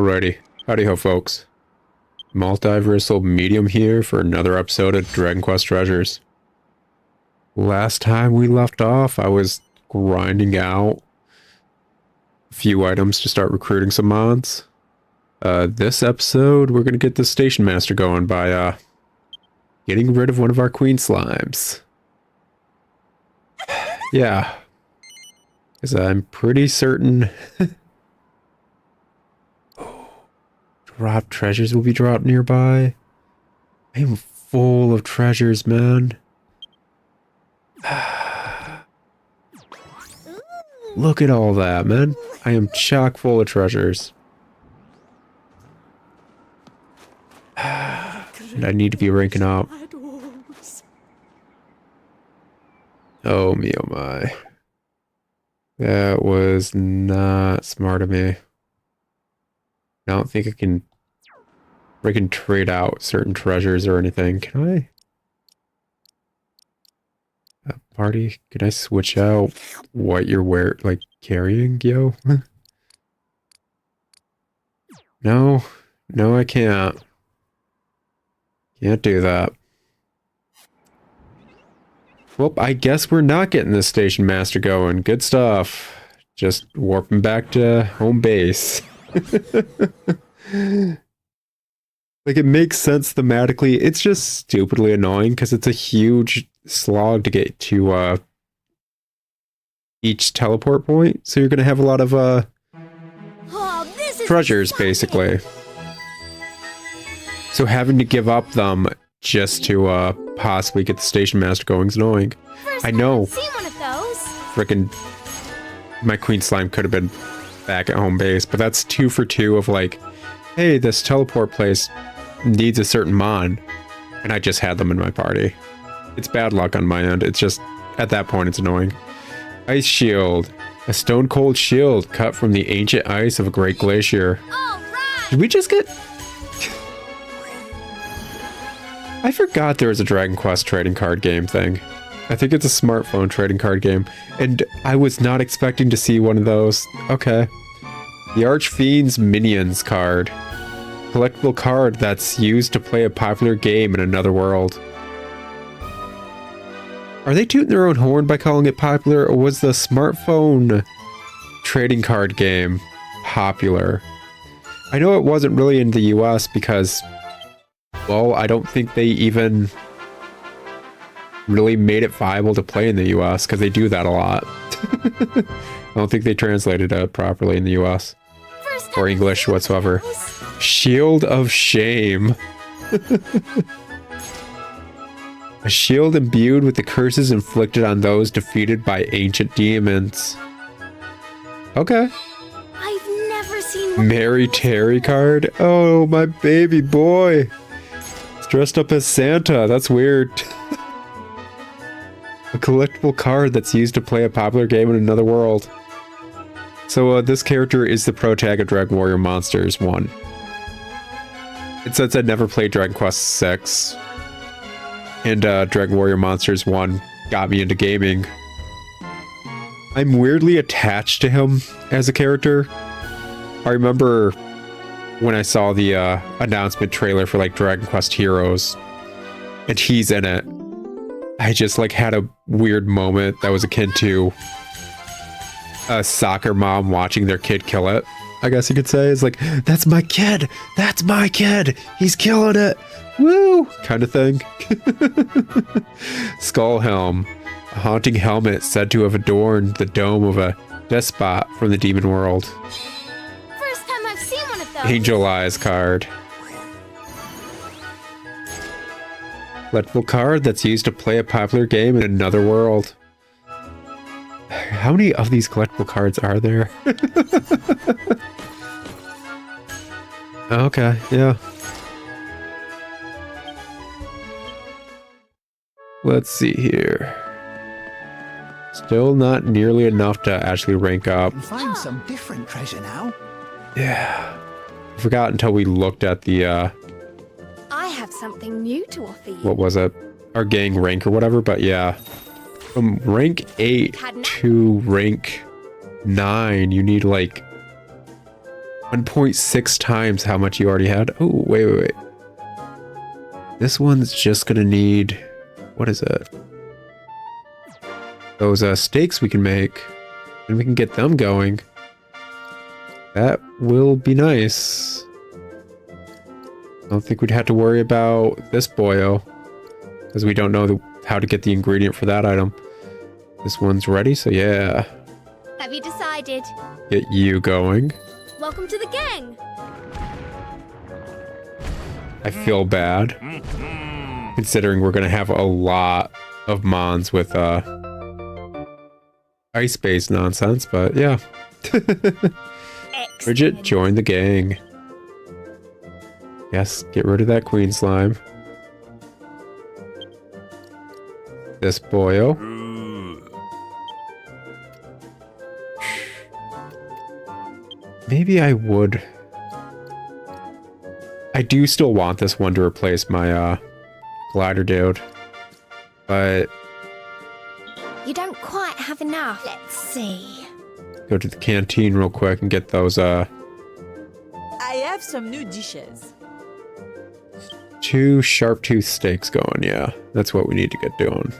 Alrighty, howdy ho folks. Multiversal Medium here for another episode of Dragon Quest Treasures. Last time we left off, I was grinding out a few items to start recruiting some mods. This episode, we're gonna get the Station Master going by, getting rid of one of our Queen Slimes. Yeah. Because I'm pretty certain... Drop treasures will be dropped nearby. I am full of treasures, man. Look at all that, man. I am chock full of treasures. And I need to be ranking up. Oh me, oh my. That was not smart of me. I don't think I can trade out certain treasures or anything. Can I? Party? Can I switch out what you're carrying, yo? No, I can't. Can't do that. Well, I guess we're not getting this Station Master going. Good stuff. Just warping back to home base. Like, it makes sense thematically. It's just stupidly annoying because it's a huge slog to get to each teleport point. So you're going to have a lot of treasures, basically. So having to give up them just to possibly get the Station Master going is annoying. I know. Frickin' my Queen Slime could have been back at home base, but that's 2 for 2 of like, hey, this teleport place needs a certain mod, and I just had them in my party. It's bad luck on my end. It's just, at that point, it's annoying. Ice shield. A stone cold shield cut from the ancient ice of a great glacier. Did we just get... I forgot there was a Dragon Quest trading card game thing. I think it's a smartphone trading card game, and I was not expecting to see one of those. Okay. The Archfiend's Minions card. Collectible card that's used to play a popular game in another world. Are they tooting their own horn by calling it popular, or was the smartphone trading card game popular? I know it wasn't really in the US because, well, I don't think they even really made it viable to play in the US, because they do that a lot. I don't think they translated it properly in the US. Or English whatsoever. Shield of Shame. A shield imbued with the curses inflicted on those defeated by ancient demons. Okay. I've never seen Mary Terry card? Oh, my baby boy. He's dressed up as Santa. That's weird. A collectible card that's used to play a popular game in another world. So this character is the pro tag of Dragon Warrior Monsters 1. It says I never played Dragon Quest 6. And Dragon Warrior Monsters 1 got me into gaming. I'm weirdly attached to him as a character. I remember when I saw the announcement trailer for like Dragon Quest Heroes, and he's in it. I just like had a weird moment that was akin to a soccer mom watching their kid kill it, I guess you could say. It's like, that's my kid! That's my kid! He's killing it! Woo! Kind of thing. Skull Helm. A haunting helmet said to have adorned the dome of a despot from the demon world. First time I've seen one of those. Angel Eyes card. Collectible card that's used to play a popular game in another world. How many of these collectible cards are there? Okay, yeah. Let's see here. Still not nearly enough to actually rank up. Find some different treasure now. Yeah. I forgot until we looked at the I have something new to offer you. what was it? Our gang rank or whatever, but yeah. From rank 8 to rank 9, you need like 1.6 times how much you already had. Oh, wait. This one's just gonna need... What is it? Those steaks we can make. And we can get them going. That will be nice. I don't think we'd have to worry about this boyo. Because we don't know how to get the ingredient for that item. This one's ready, so yeah. Have you decided? Get you going. Welcome to the gang. I feel bad. Considering we're going to have a lot of mons with ice-based nonsense, but yeah. Bridget, join the gang. Yes, get rid of that queen slime. This boyo. Maybe I would... I do still want this one to replace my glider dude. But... You don't quite have enough. Let's see. Go to the canteen real quick and get those I have some new dishes. 2 sharp tooth steaks going, yeah. That's what we need to get doing.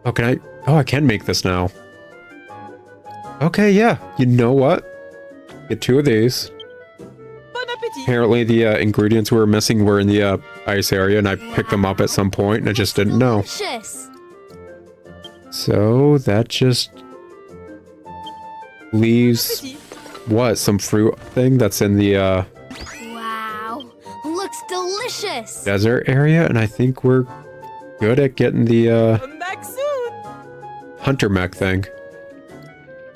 Oh, can I... Oh, I can make this now. Okay, yeah. You know what? Get 2 of these. Bon appetit. Apparently the ingredients we were missing were in the ice area, and I picked them up at some point, and I just didn't know. Delicious. So, that just... leaves... What? Some fruit thing that's in the Wow. Looks delicious. desert area, and I think we're good at getting the Come back soon. hunter mech thing.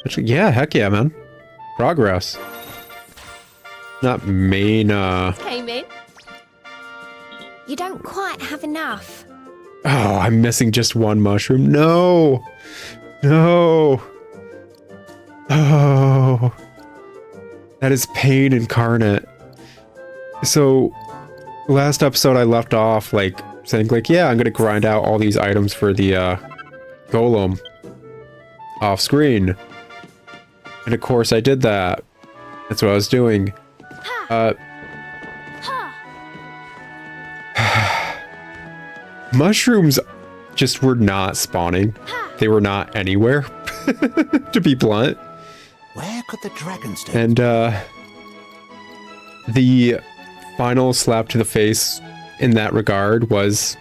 Actually, yeah, heck yeah, man. Progress. Not main, Came in. You don't quite have enough. Oh, I'm missing just 1 mushroom. No! No! Oh. That is pain incarnate. So, last episode I left off, like, saying, like, yeah, I'm gonna grind out all these items for the, golem. Off screen. And of course I did that. That's what I was doing. Mushrooms just were not spawning. They were not anywhere, to be blunt. Where could the dragon stone? And, the final slap to the face in that regard was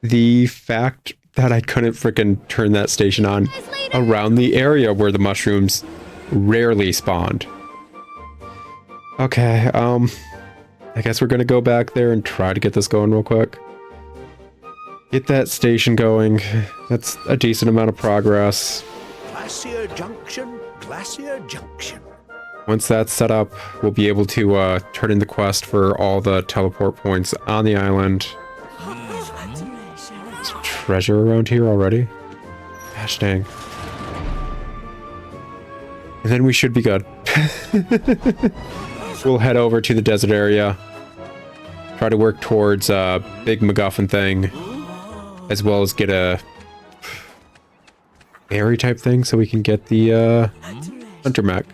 the fact that I couldn't frickin' turn that station on around the area where the mushrooms rarely spawned. Okay, I guess we're gonna go back there and try to get this going real quick. Get that station going. That's a decent amount of progress. Glacier Junction, Glacier Junction. Once that's set up, we'll be able to turn in the quest for all the teleport points on the island. There's treasure around here already? Gosh dang. And then we should be good. We'll head over to the desert area. Try to work towards a big MacGuffin thing. As well as get a berry type thing so we can get the hunter mech.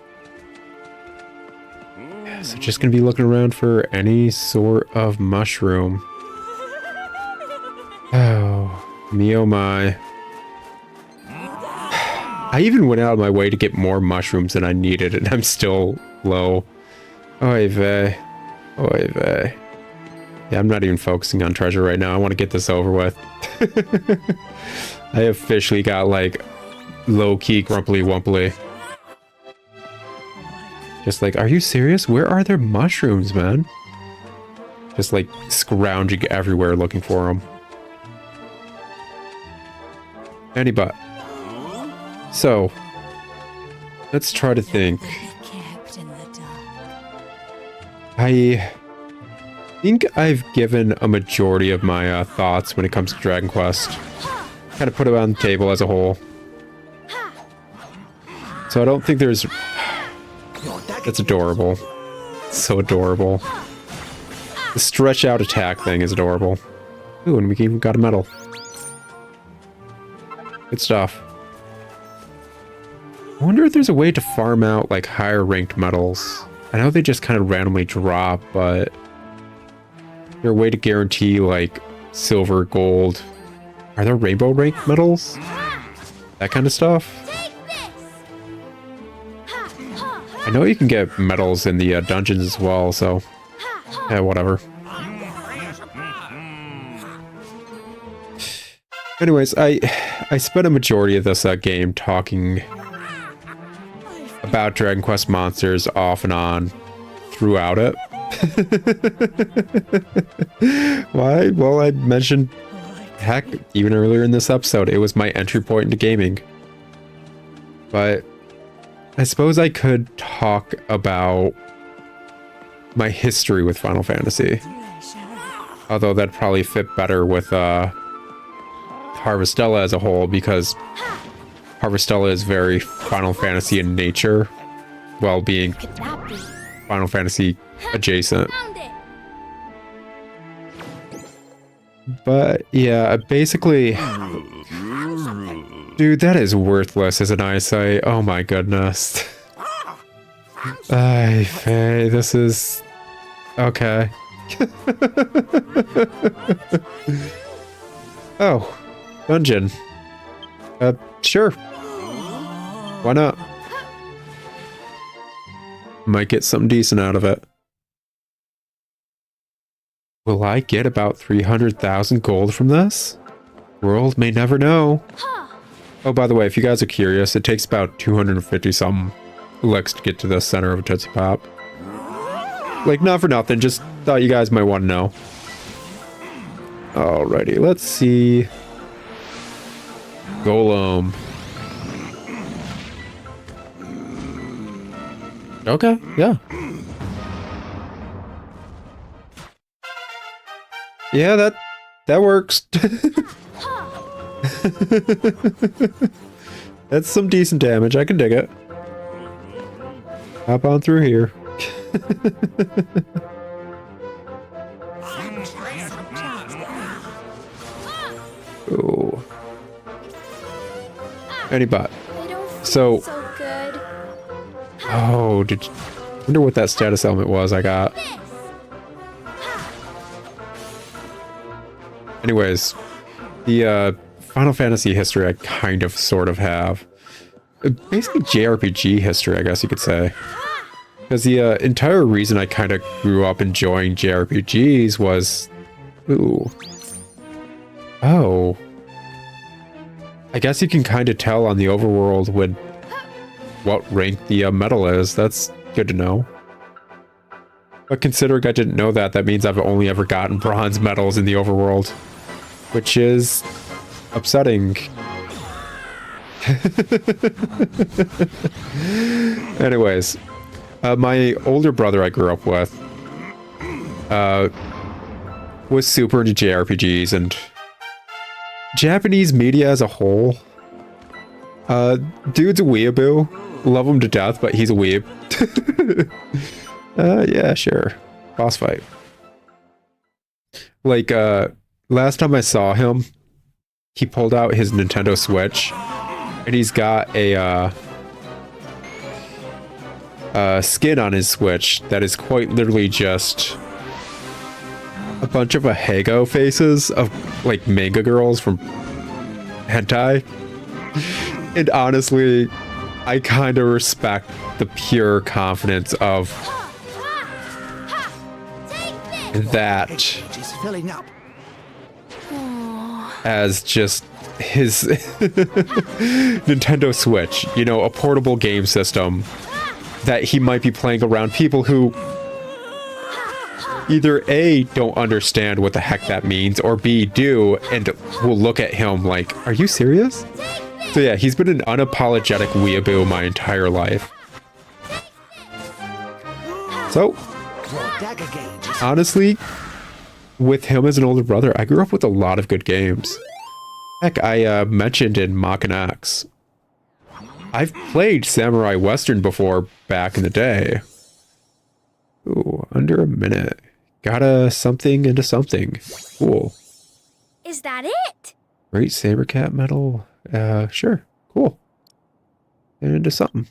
Yeah, so just gonna be looking around for any sort of mushroom. Oh, me oh my. I even went out of my way to get more mushrooms than I needed, and I'm still low. Oy vey. Oy vey. Yeah, I'm not even focusing on treasure right now. I want to get this over with. I officially got, like, low-key grumpily wumpily. Just like, are you serious? Where are there mushrooms, man? Just, like, scrounging everywhere looking for them. Any but. So, let's try to think. I think I've given a majority of my thoughts when it comes to Dragon Quest. Kind of put it on the table as a whole. So I don't think there's... That's adorable. So adorable. The stretch out attack thing is adorable. Ooh, and we even got a medal. Good stuff. I wonder if there's a way to farm out like higher ranked medals. I know they just kind of randomly drop, but is there a way to guarantee like silver, gold? Are there rainbow ranked medals? That kind of stuff? I know you can get medals in the dungeons as well, so yeah, whatever. Anyways, I spent a majority of this game talking about Dragon Quest monsters off and on throughout it. Why? Well, I mentioned, heck, even earlier in this episode, it was my entry point into gaming. But I suppose I could talk about my history with Final Fantasy. Although that'd probably fit better with Harvestella as a whole, because Harvestella is very Final Fantasy in nature, while being Final Fantasy adjacent. But yeah, basically, dude, that is worthless as an eyesight. Oh my goodness. Ay, Faye, this is okay. Oh, dungeon. Sure. Why not? Might get something decent out of it. Will I get about 300,000 gold from this? World may never know. Oh, by the way, if you guys are curious, it takes about 250 some licks to get to the center of a Tootsie Pop. Like, not for nothing, just thought you guys might want to know. Alrighty, let's see. Golem. Okay, yeah. Yeah, that works. That's some decent damage. I can dig it. Hop on through here. Oh. Any bot. So good. Oh, wonder what that status element was I got. Anyways, the Final Fantasy history I kind of sort of have. Basically JRPG history, I guess you could say. Because the entire reason I kind of grew up enjoying JRPGs was... Ooh. Oh. I guess you can kind of tell on the overworld what rank the medal is. That's good to know. But considering I didn't know that, that means I've only ever gotten bronze medals in the overworld. Which is upsetting. Anyways, my older brother I grew up with was super into JRPGs and Japanese media as a whole. Dude's a weeaboo. Love him to death, but he's a weeb. Yeah, sure. Boss fight. Like, last time I saw him, he pulled out his Nintendo Switch, and he's got a skin on his Switch that is quite literally just a bunch of Ahego faces of, like, manga girls from hentai. And honestly, I kind of respect the pure confidence of that It's filling up. as just his Nintendo Switch, you know, a portable game system that he might be playing around people who either A, don't understand what the heck that means, or B, do, and will look at him like, are you serious? So yeah, he's been an unapologetic weeaboo my entire life. So, Dagger gauge is honestly, with him as an older brother, I grew up with a lot of good games. Heck, I mentioned in Mach X. I've played Samurai Western before back in the day. Ooh, under a minute. Got a something into something. Cool. Is that it? Great Sabercat medal. Sure. Cool. into something.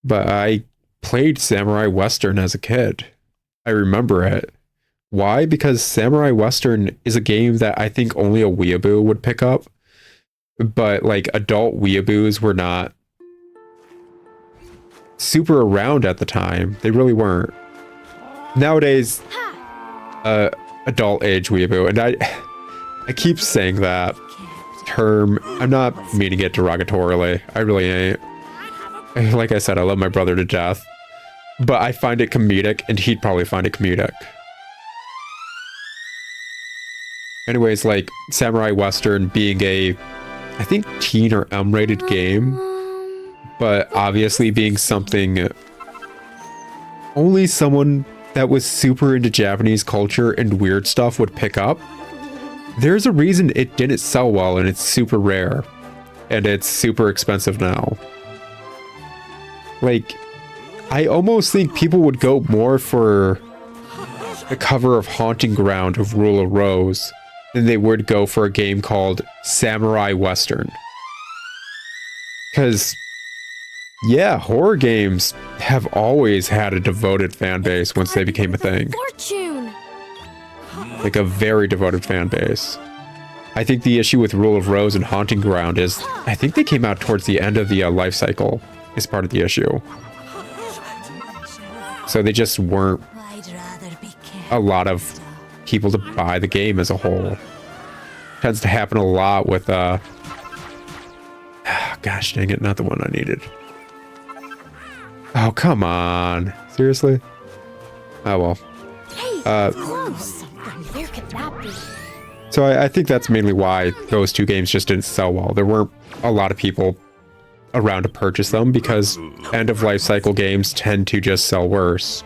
But I played Samurai Western as a kid. I remember it. Why? Because Samurai Western is a game that I think only a weeaboo would pick up. But like adult weeaboos were not super around at the time. They really weren't. Nowadays, adult age weeaboo, and I keep saying that term. I'm not meaning it derogatorily. I really ain't. Like I said, I love my brother to death, but I find it comedic, and he'd probably find it comedic. Anyways, like Samurai Western being a, I think, teen or M-rated game, but obviously being something only someone that was super into Japanese culture and weird stuff would pick up. There's a reason it didn't sell well, and it's super rare, and it's super expensive now. Like, I almost think people would go more for the cover of Haunting Ground of Rule of Rose than they would go for a game called Samurai Western. Because, yeah, horror games have always had a devoted fan base once they became a thing. Fortune. Like a very devoted fan base. I think the issue with Rule of Rose and Haunting Ground is, I think they came out towards the end of the life cycle, is part of the issue. So they just weren't a lot of people to buy the game as a whole. Tends to happen a lot with, gosh dang it, not the one I needed. Oh, come on. Seriously? Oh, well. Hey, close. Where could that be? So I think that's mainly why those two games just didn't sell well. There weren't a lot of people around to purchase them because end-of-life cycle games tend to just sell worse.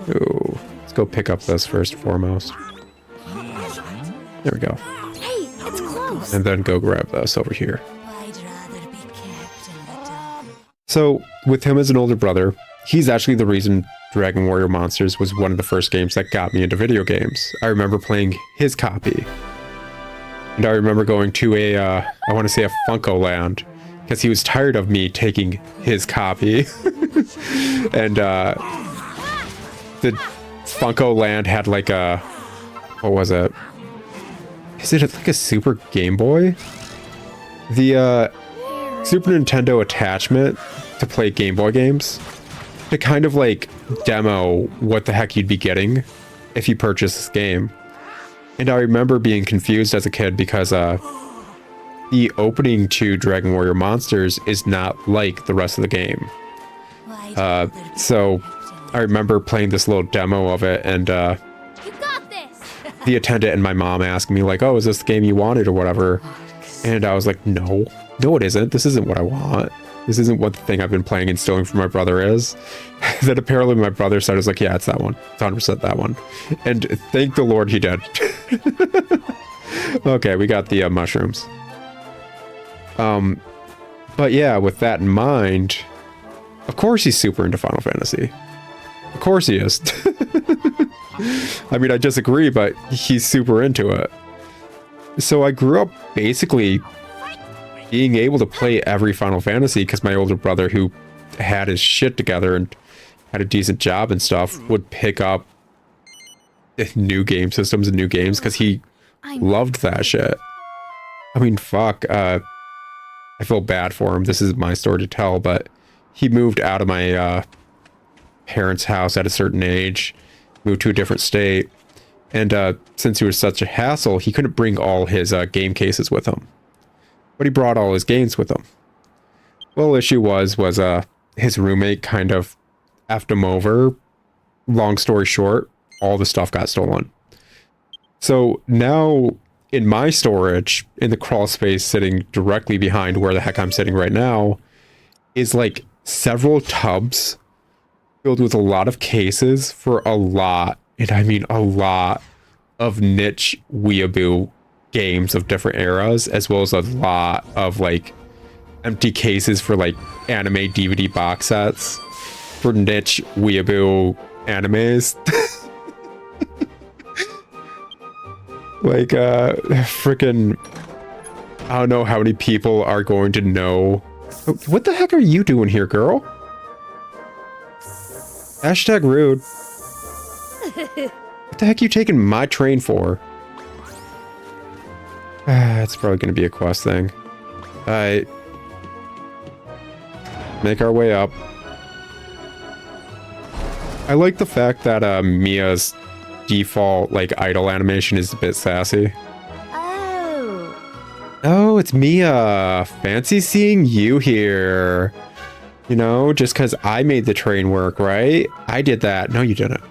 Ooh, let's go pick up this first and foremost. There we go. Hey, it's close. And then go grab this over here. So, with him as an older brother, he's actually the reason Dragon Warrior Monsters was one of the first games that got me into video games. I remember playing his copy. And I remember going to a, I want to say a Funko Land, because he was tired of me taking his copy. And the Funko Land had like a, what was it? Is it like a Super Game Boy? The Super Nintendo attachment to play Game Boy games, to kind of like demo what the heck you'd be getting if you purchased this game. And I remember being confused as a kid because the opening to Dragon Warrior Monsters is not like the rest of the game. So I remember playing this little demo of it, and You got this. the attendant and my mom asking me like, oh, is this the game you wanted or whatever? And I was like, no, it isn't. This isn't what I want. This isn't what the thing I've been playing and stealing from my brother is. Then apparently my brother said, was like, yeah, it's that one. It's 100% that one. And thank the Lord he did. Okay, we got the mushrooms. But yeah, with that in mind, of course he's super into Final Fantasy. Of course he is. I mean, I disagree, but he's super into it. So I grew up basically being able to play every Final Fantasy because my older brother, who had his shit together and had a decent job and stuff, would pick up new game systems and new games because he loved that shit. I mean, fuck. I feel bad for him. This is my story to tell, but he moved out of my parents' house at a certain age, moved to a different state, and since he was such a hassle, he couldn't bring all his game cases with him. But he brought all his games with him. Well, issue was his roommate kind of effed him over. Long story short, all the stuff got stolen. So now in my storage, in the crawl space sitting directly behind where the heck I'm sitting right now, is like several tubs filled with a lot of cases for a lot, and I mean a lot, of niche weeaboo games of different eras, as well as a lot of like empty cases for like anime DVD box sets for niche weeaboo animes. Like freaking I don't know how many people are going to know. Oh, what the heck are you doing here, girl? Hashtag rude. What the heck are you taking my train for? It's probably going to be a quest thing. Alright. Make our way up. I like the fact that Mia's default, like, idle animation is a bit sassy. Oh, it's Mia. Fancy seeing you here. You know, just because I made the train work, right? I did that. No, you didn't.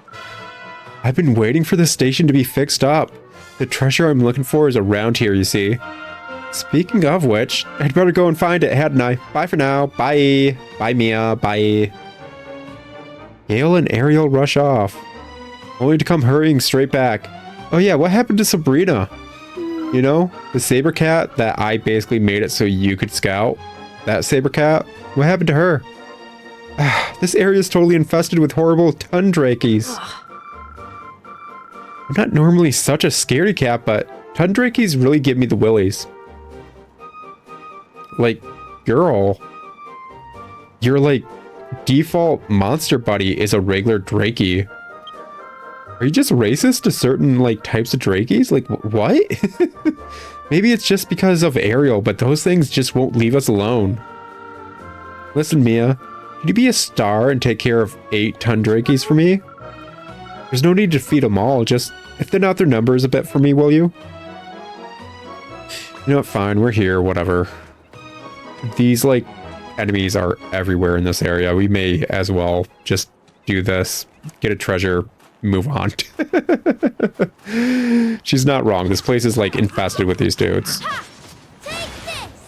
I've been waiting for the station to be fixed up. The treasure I'm looking for is around here, you see. Speaking of which, I'd better go and find it, hadn't I? Bye for now. Bye. Bye, Mia. Bye. Gale and Ariel rush off, only to come hurrying straight back. Oh yeah, what happened to Sabrina? You know, the saber cat that I basically made it so you could scout. That saber cat? What happened to her? This area is totally infested with horrible tundrakies. I'm not normally such a scaredy cat, but tundrakies really give me the willies. Like, girl, your like default monster buddy is a regular Drakey. Are you just racist to certain like types of Drakeys? Like what? Maybe it's just because of Ariel, but those things just won't leave us alone. Listen, Mia, can you be a star and take care of 8 tundrakies for me? There's no need to feed them all, just thin out their numbers a bit for me, will you? You know what, fine, we're here, whatever. These like enemies are everywhere in this area. We may as well just do this, get a treasure, move on. She's not wrong. This place is like infested with these dudes.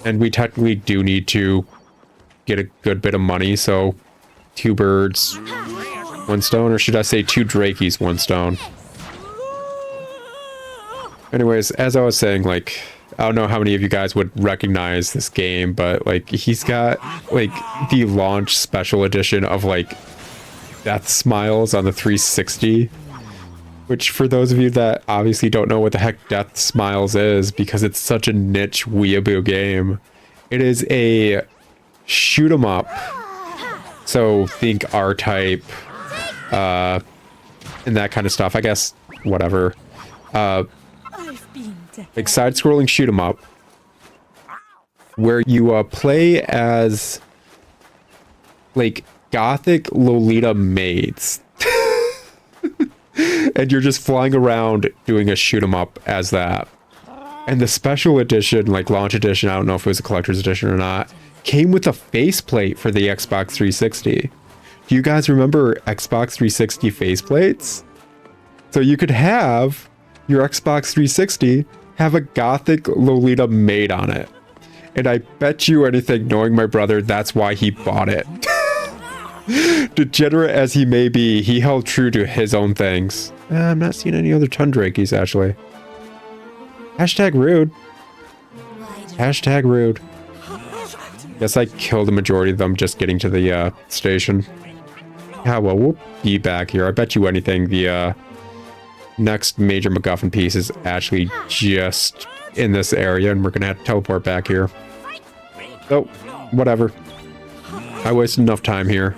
And we technically do need to get a good bit of money, so 2 birds, 1 stone, or should I say 2 Drakeys, 1 stone. Anyways, as I was saying, like, I don't know how many of you guys would recognize this game, but like he's got like the launch special edition of like Death Smiles on the 360, which for those of you that obviously don't know what the heck Death Smiles is, because it's such a niche weeaboo game, it is a shoot 'em up. So think R-Type, and that kind of stuff. I guess whatever. Like side-scrolling shoot 'em up, where you play as like gothic Lolita maids. And you're just flying around doing a shoot 'em up as that. And the special edition, like launch edition, I don't know if it was a collector's edition or not, came with a faceplate for the Xbox 360. Do you guys remember Xbox 360 faceplates? So you could have your Xbox 360 have a gothic Lolita maid on it. And I bet you anything, knowing my brother, that's why he bought it. Degenerate as he may be, he held true to his own things. I'm not seeing any other tundrakies, actually. Hashtag rude. Hashtag rude. Guess I killed the majority of them just getting to the station. Yeah, well, we'll be back here. I bet you anything the next major MacGuffin piece is actually just in this area, and we're gonna have to teleport back here. So, whatever. I wasted enough time here.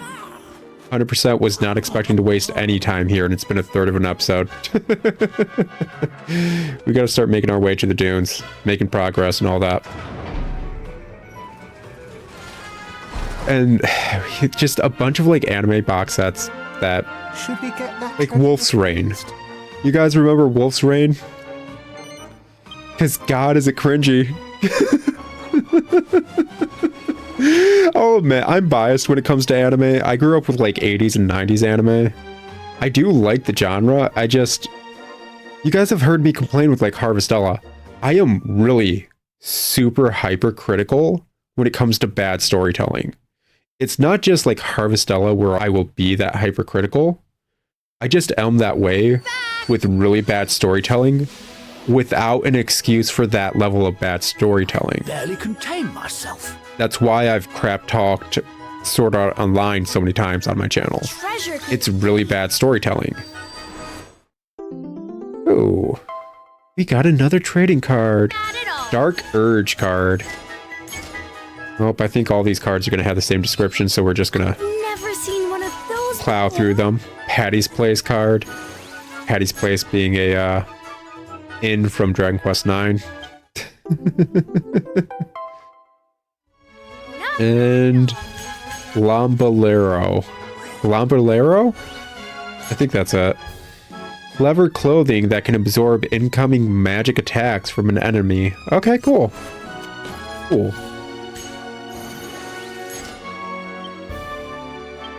100% was not expecting to waste any time here, and it's been a third of an episode. We gotta start making our way to the dunes, making progress and all that. And just a bunch of like anime box sets that, Should we get that like Wolf's Rain. You guys remember Wolf's Rain? Because God, is it cringy. Oh man, I'm biased when it comes to anime. I grew up with like 80s and 90s anime. I do like the genre. I just... You guys have heard me complain with like Harvestella. I am really super hypercritical when it comes to bad storytelling. It's not just like Harvestella where I will be that hypercritical. I just am that way with really bad storytelling without an excuse for that level of bad storytelling. barely contain myself? That's why I've crap talked Sword Art Online so many times on my channel. Treasure. It's really bad storytelling. Oh, we got another trading card. Got it all. Dark Urge card. Nope, I think all these cards are going to have the same description, so we're just going to Never seen one of those plow before. through them. Patty's Place card. Patty's Place being a inn from Dragon Quest IX. And Lombolero. Lombolero? I think that's it. Clever clothing that can absorb incoming magic attacks from an enemy. Okay, cool. Cool.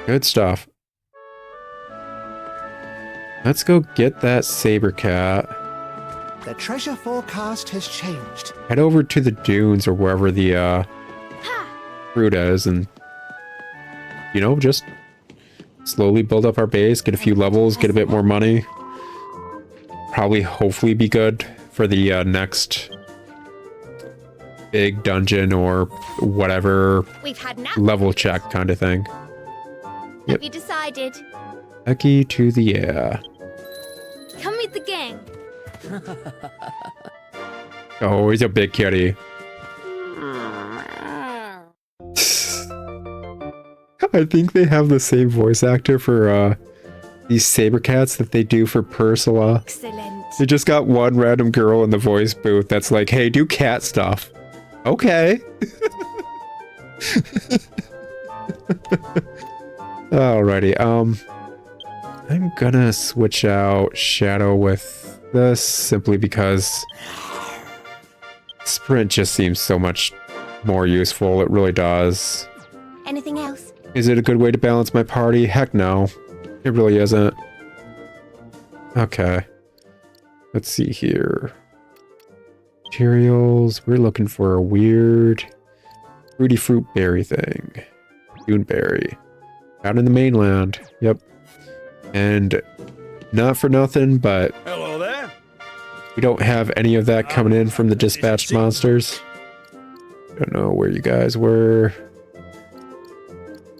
Good stuff. Let's go get that saber cat. The treasure forecast has changed. Head over to the dunes or wherever the fruit is and, you know, just slowly build up our base, get a few levels, get a bit more money. Probably, hopefully be good for the next big dungeon or whatever We've had enough. level check kind of thing. Have you decided? Becky to the air. Come meet the gang. Oh, he's a big kitty. I think they have the same voice actor for these saber cats that they do for Ursula. Excellent. They just got one random girl in the voice booth that's like, hey, do cat stuff. Okay. Alrighty, I'm gonna switch out Shadow with this simply because Sprint just seems so much more useful. It really does. Anything else? Is it a good way to balance my party? Heck no. It really isn't. Okay. Let's see here. Materials. We're looking for a weird fruity fruit berry thing. Duneberry. Out in the mainland. Yep. And not for nothing, but Hello there. we don't have any of that coming in from the dispatched monsters. Don't know where you guys were.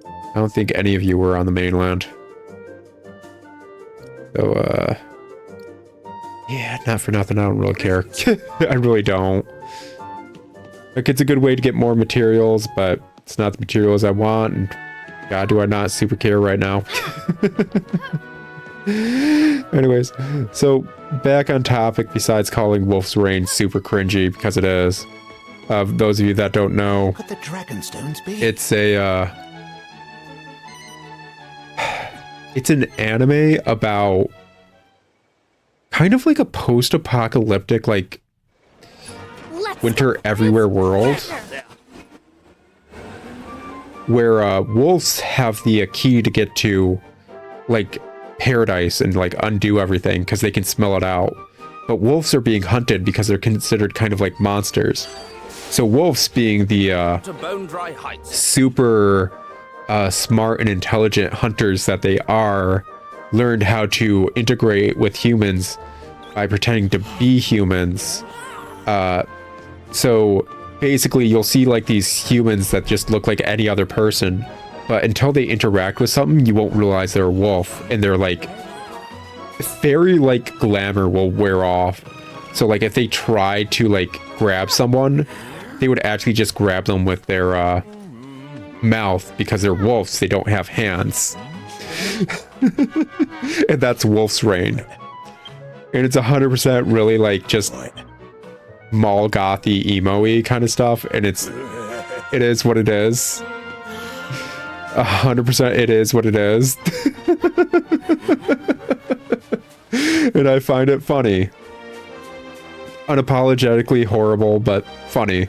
I don't think any of you were on the mainland. So, yeah, not for nothing. I don't really care. I really don't. Like, it's a good way to get more materials, but it's not the materials I want. And God, do I not super care right now. Anyways, so back on topic, besides calling Wolf's Reign super cringy, because it is. Those of you that don't know, Could the Dragonstones be? it's a, it's an anime about kind of like a post-apocalyptic, like, Let's winter go everywhere world, together. where wolves have the key to get to, like, paradise and, like, undo everything because they can smell it out. But wolves are being hunted because they're considered kind of like monsters. So wolves, being the To Bone Dry Heights. super smart and intelligent hunters that they are, learned how to integrate with humans by pretending to be humans. So basically you'll see like these humans that just look like any other person, but until they interact with something, you won't realize they're a wolf, and they're like fairy like glamour will wear off. So like if they try to like grab someone, they would actually just grab them with their mouth, because they're wolves, they don't have hands. And that's Wolf's Reign. And it's 100% really like just mall gothy emo-y kind of stuff, and it is what it is. 100% it is what it is. And I find it funny. Unapologetically horrible, but funny.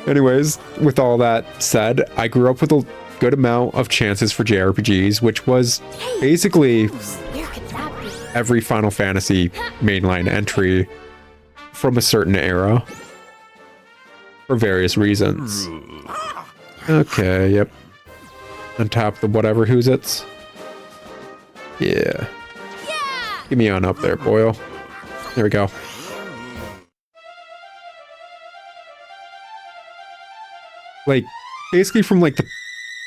Anyways, with all that said, I grew up with a good amount of chances for JRPGs, which was basically Where could that be? every Final Fantasy mainline entry from a certain era. For various reasons. Okay, yep. On top of the whatever who's it's. Yeah. Get me on up there, Boyle. There we go. Like, basically from like the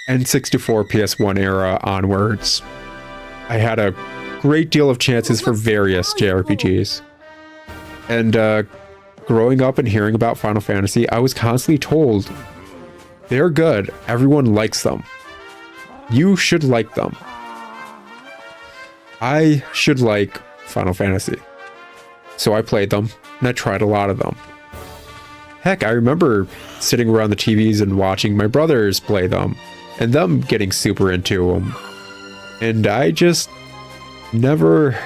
N64 PS1 era onwards, I had a great deal of chances for various JRPGs. And growing up and hearing about Final Fantasy, I was constantly told, they're good. Everyone likes them. You should like them. I should like Final Fantasy. So I played them, and I tried a lot of them. Heck, I remember sitting around the TVs and watching my brothers play them, and them getting super into them. And I just never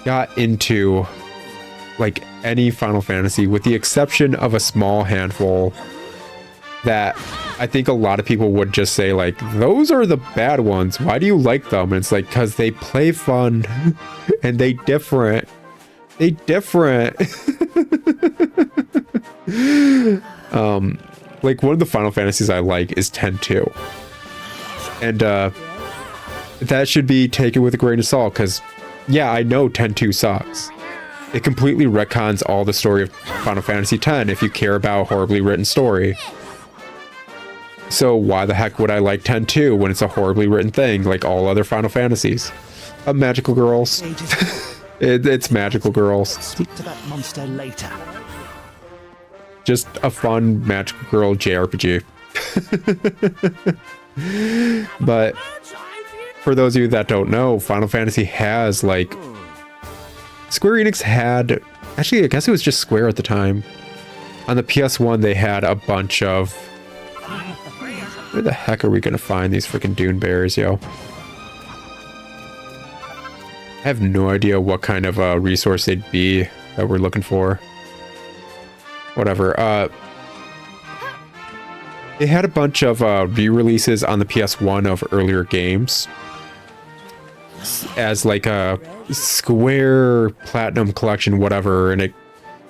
got into like any Final Fantasy, with the exception of a small handful that I think a lot of people would just say, like, those are the bad ones. Why do you like them? And it's like, because they play fun and they different. They different. Like, one of the Final Fantasies I like is 10-2. And that should be taken with a grain of salt, because, yeah, I know 10-2 sucks. It completely retcons all the story of Final Fantasy X if you care about a horribly written story. So why the heck would I like 10-2 when it's a horribly written thing like all other Final Fantasies? Magical girls. It's magical girls. Speak to that monster later. Just a fun magical girl JRPG. But for those of you that don't know, Final Fantasy has, like, Square Enix had, actually I guess it was just Square at the time. On the PS1 they had a bunch of, where the heck are we gonna find these freaking Dune Bears, yo? I have no idea what kind of resource they'd be that we're looking for. Whatever. They had a bunch of re-releases on the PS1 of earlier games as like a Square Platinum Collection, whatever, and it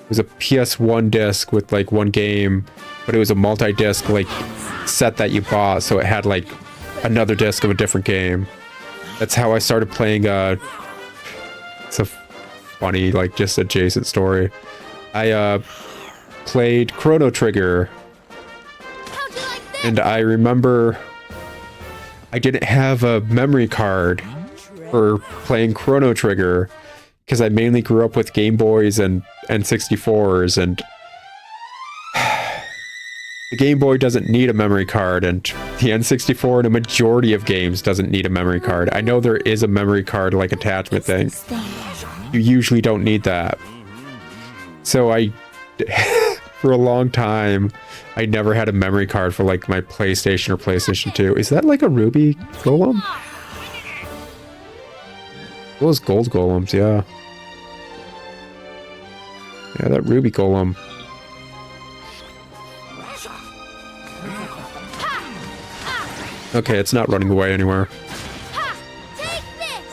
was a PS1 disc with like one game, but it was a multi-disc like set that you bought, so it had like another disc of a different game. That's how I started playing. It's a funny, like, just adjacent story. I played Chrono Trigger, and I remember I didn't have a memory card for playing Chrono Trigger because I mainly grew up with Game Boys and N64s, and the Game Boy doesn't need a memory card, and the N64 in a majority of games doesn't need a memory card. I know there is a memory card like attachment thing. You usually don't need that. So I, for a long time, I never had a memory card for like my PlayStation or PlayStation 2. Is that like a ruby golem? Those gold golems, yeah. Yeah, that ruby golem. Okay, it's not running away anywhere.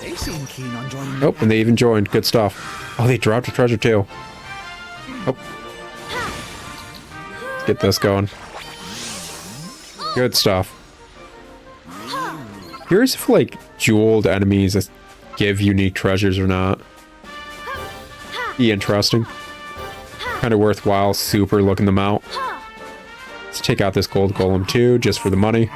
They seem keen on joining. Nope, and they even joined. Good stuff. Oh, they dropped a treasure too. Oh. Let's get this going. Good stuff. Curious if, like, jeweled enemies give unique treasures or not. Be interesting. Kind of worthwhile super looking them out. Let's take out this gold golem too, just for the money.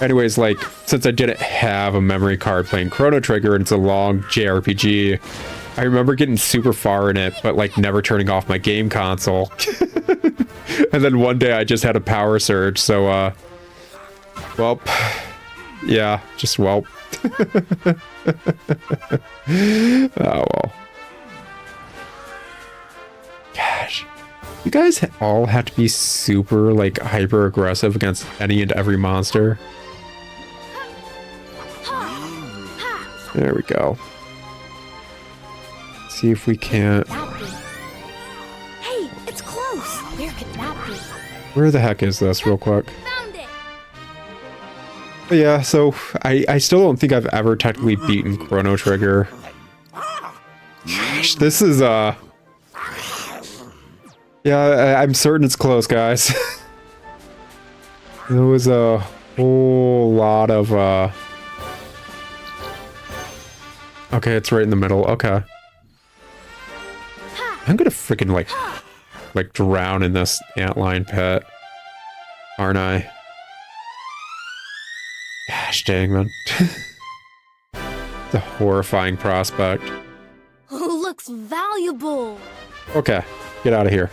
Anyways, like, since I didn't have a memory card playing Chrono Trigger, and it's a long JRPG, I remember getting super far in it, but, like, never turning off my game console. And then one day I just had a power surge, so, well, yeah, just well. Oh, well. Gosh. You guys all have to be super, like, hyper aggressive against any and every monster. There we go. See if we can't. Hey, it's close. Where could that be? Where the heck is this, real quick? Found it. But yeah, so I still don't think I've ever technically beaten Chrono Trigger. Gosh, this is yeah, I'm certain it's close, guys. There was a whole lot of okay, it's right in the middle. Okay. I'm gonna freaking like drown in this antlion pit, aren't I? Gosh dang, man. The horrifying prospect. Oh, looks valuable. Okay, get out of here.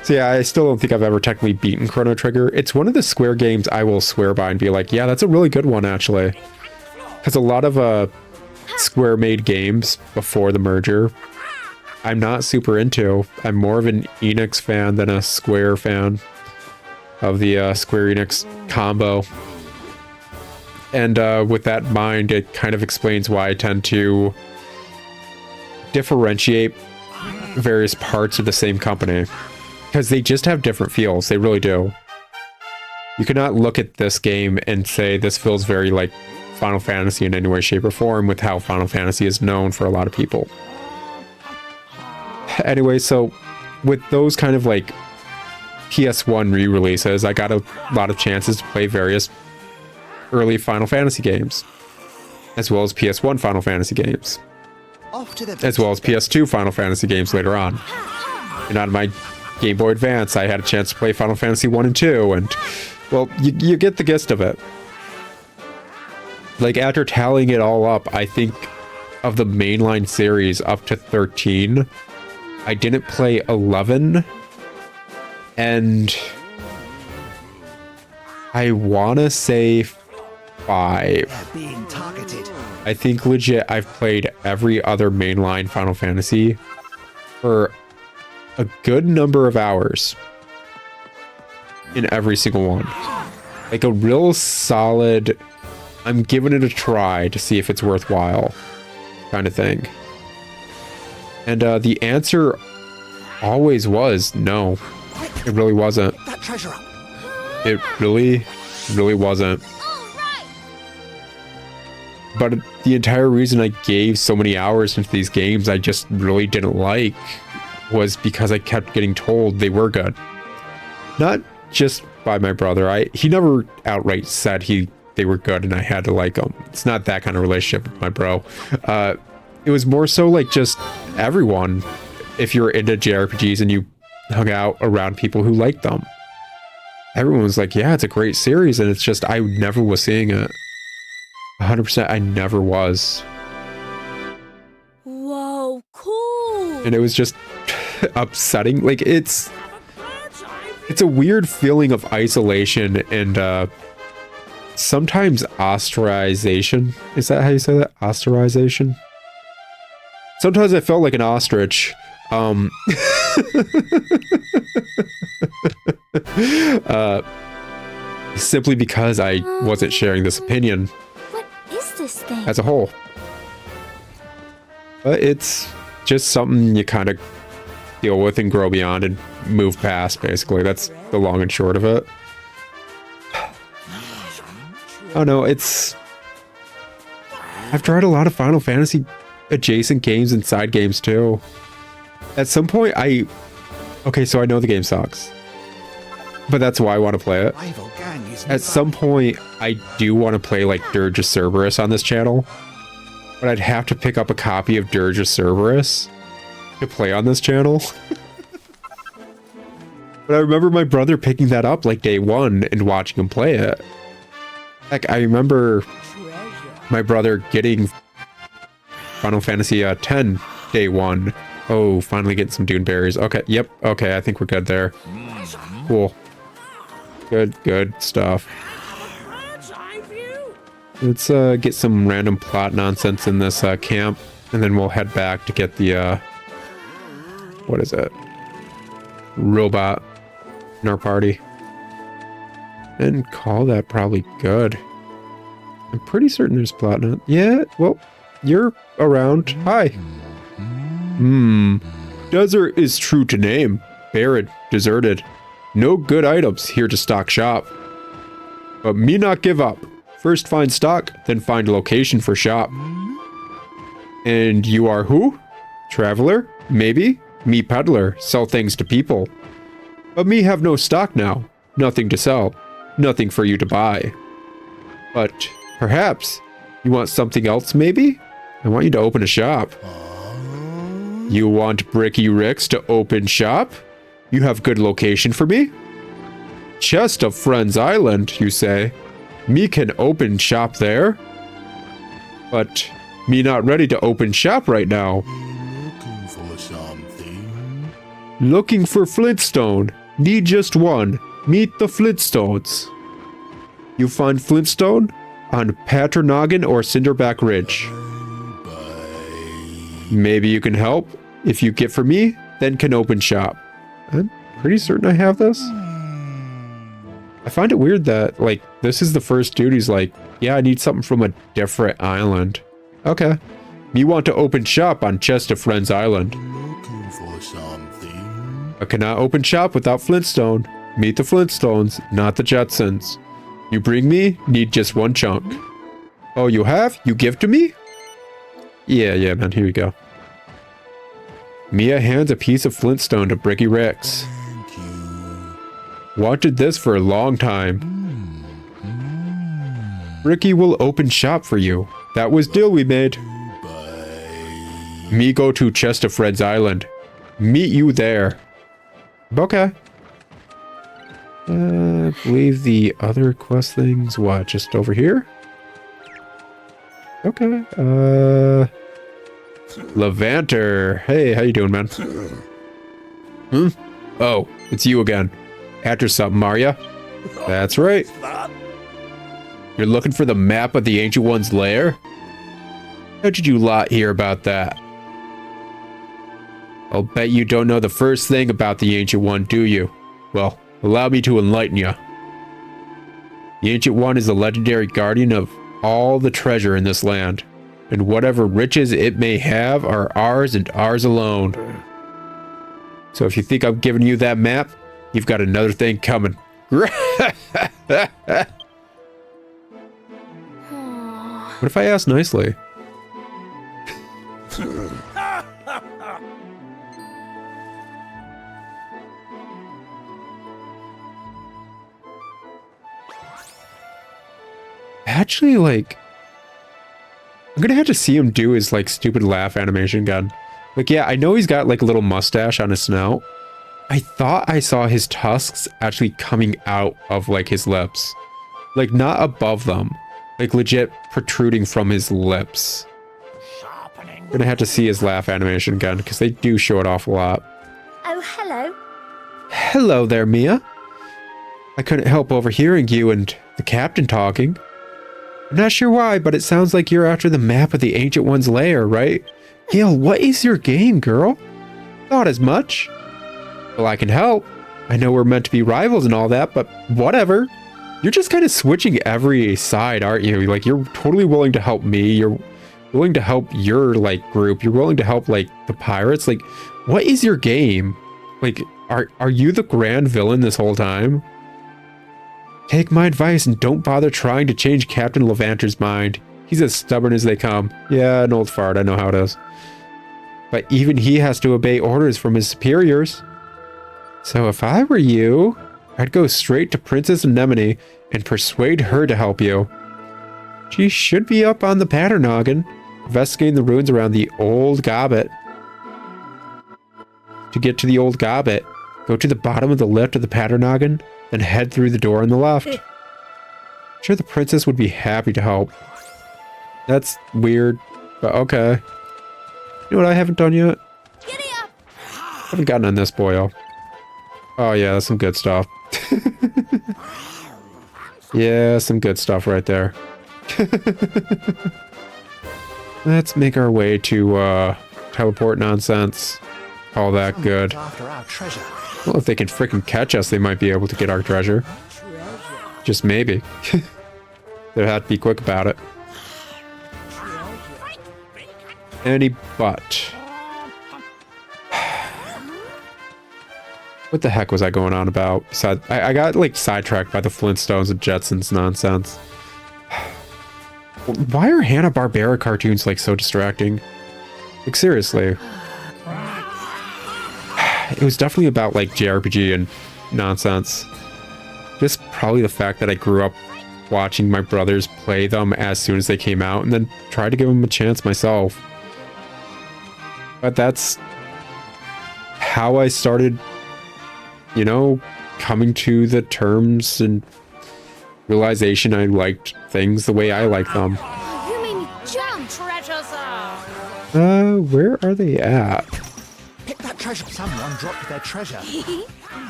So yeah, I still don't think I've ever technically beaten Chrono Trigger. It's one of the Square games I will swear by and be like, yeah, that's a really good one, actually. Because a lot of Square made games before the merger, I'm not super into. I'm more of an Enix fan than a Square fan of the Square Enix combo. And with that in mind, it kind of explains why I tend to differentiate various parts of the same company. Because they just have different feels. They really do. You cannot look at this game and say this feels very like Final Fantasy in any way, shape, or form with how Final Fantasy is known for a lot of people. Anyway, so with those kind of like PS1 re-releases, I got a lot of chances to play various early Final Fantasy games, as well as PS1 Final Fantasy games, as well as PS2 Final Fantasy games later on. And on my Game Boy Advance, I had a chance to play Final Fantasy 1 and 2, and, well, you get the gist of it. Like, after tallying it all up, I think of the mainline series up to 13, I didn't play 11, and I want to say 5. Being targeted. I think legit I've played every other mainline Final Fantasy for a good number of hours in every single one. Like a real solid, I'm giving it a try to see if it's worthwhile kind of thing. And the answer always was no. It really wasn't. That treasure up. It really wasn't. But the entire reason I gave so many hours into these games I just really didn't like was because I kept getting told they were good. Not just by my brother. He never outright said they were good and I had to like them. It's not that kind of relationship with my bro. It was more so like just everyone, if you're into JRPGs and you hung out around people who liked them. Everyone was like, yeah, it's a great series, and it's just I never was seeing it. 100% I never was. Whoa, cool. And it was just upsetting. Like it's a weird feeling of isolation and sometimes ostracization. Is that how you say that? Ostracization? Sometimes I felt like an ostrich. Simply because I wasn't sharing this opinion What is this thing? as a whole. But it's just something you kind of deal with and grow beyond and move past, basically. That's the long and short of it. Oh no, I've tried a lot of Final Fantasy adjacent games and side games too. At some point, okay, so I know the game sucks, but that's why I want to play it. Rival gang is At some point, I do want to play like Dirge of Cerberus on this channel, but I'd have to pick up a copy of Dirge of Cerberus to play on this channel. But I remember my brother picking that up like day one and watching him play it. Like, I remember my brother getting Final Fantasy X day one. Oh, finally getting some Dune berries. Okay, yep, okay, I think we're good there. Cool. Good stuff. Let's get some random plot nonsense in this camp, and then we'll head back to get the, what is it? Robot in our party. And call that probably good. I'm pretty certain there's plot non- Yeah, well, you're around. Hi. Desert is true to name. Barren, deserted. No good items here to stock shop. But me not give up. First find stock, then find location for shop. And you are who? Traveler? Maybe? Me peddler, sell things to people. But me have no stock now. Nothing to sell. Nothing for you to buy. But perhaps you want something else maybe? I want you to open a shop. You want Bricky Ricks to open shop? You have good location for me? Chest of Friends Island, you say? Me can open shop there. But me not ready to open shop right now. Looking for something? Looking for Flintstone. Need just one. Meet the Flintstones. You find Flintstone on Paternoggin or Cinderback Ridge. Maybe you can help. If you get for me, then can open shop. I'm pretty certain I have this. I find it weird that, like, this is the first dude who's like, yeah, I need something from a different island. Okay. Me want to open shop on Chest of Friends Island. Looking for something? I cannot open shop without Flintstone. Meet the Flintstones, not the Jetsons. You bring me, need just one chunk. Oh, you have? You give to me? Yeah, man, here we go. Mia hands a piece of Flintstone to Bricky Rex. Thank you. Wanted this for a long time. Bricky will open shop for you. That was deal we made. Bye. Me go to Chest of Fred's Island. Meet you there. Okay. I believe the other quest things, what, just over here? Okay. Levanter. Hey, how you doing, man? Oh, it's you again. After something, are ya? That's right. You're looking for the map of the Ancient One's lair? How did you lot hear about that? I'll bet you don't know the first thing about the Ancient One, do you? Well, allow me to enlighten you. The Ancient One is the legendary guardian of all the treasure in this land, and whatever riches it may have are ours and ours alone. So if you think I'm giving you that map, you've got another thing coming. What if I ask nicely? Actually, like, I'm gonna have to see him do his, like, stupid laugh animation again. Like, yeah, I know he's got, like, a little mustache on his snout. I thought I saw his tusks actually coming out of, like, his lips. Like, not above them. Like, legit protruding from his lips. I'm gonna have to see his laugh animation again, because they do show it off a lot. Oh, hello. Hello there, Mia. I couldn't help overhearing you and the captain talking. I'm not sure why, but it sounds like you're after the map of the Ancient One's lair, right? Gail, what is your game, girl? Thought as much. Well, I can help. I know we're meant to be rivals and all that, but whatever. You're just kind of switching every side, aren't you? Like, you're totally willing to help me. You're willing to help your, like, group. You're willing to help, like, the pirates. Like, what is your game? Like, are you the grand villain this whole time? Take my advice and don't bother trying to change Captain Levanter's mind. He's as stubborn as they come. Yeah, an old fart, I know how it is. But even he has to obey orders from his superiors. So if I were you, I'd go straight to Princess Anemone and persuade her to help you. She should be up on the Paternoggin, investigating the ruins around the Old Gobbet. To get to the Old Gobbet, go to the bottom of the lift of the Paternoggin, then head through the door on the left. I'm sure the princess would be happy to help. That's weird, but okay. You know what I haven't done yet? Giddy up. I haven't gotten on this boyo. Oh yeah, that's some good stuff. Yeah, some good stuff right there. Let's make our way to teleport nonsense. All that good. After our treasure. Well, if they can frickin' catch us, they might be able to get our treasure. Just maybe. They'll have to be quick about it. Any but. What the heck was I going on about? Besides, I got, like, sidetracked by the Flintstones and Jetsons nonsense. Why are Hanna-Barbera cartoons, like, so distracting? Like, seriously. It was definitely about, like, JRPG and nonsense. Just probably the fact that I grew up watching my brothers play them as soon as they came out and then tried to give them a chance myself. But that's how I started, you know, coming to the terms and realization I liked things the way I like them. You made me jump. Treasures are. Where are they at? Pick that treasure. Someone dropped their treasure.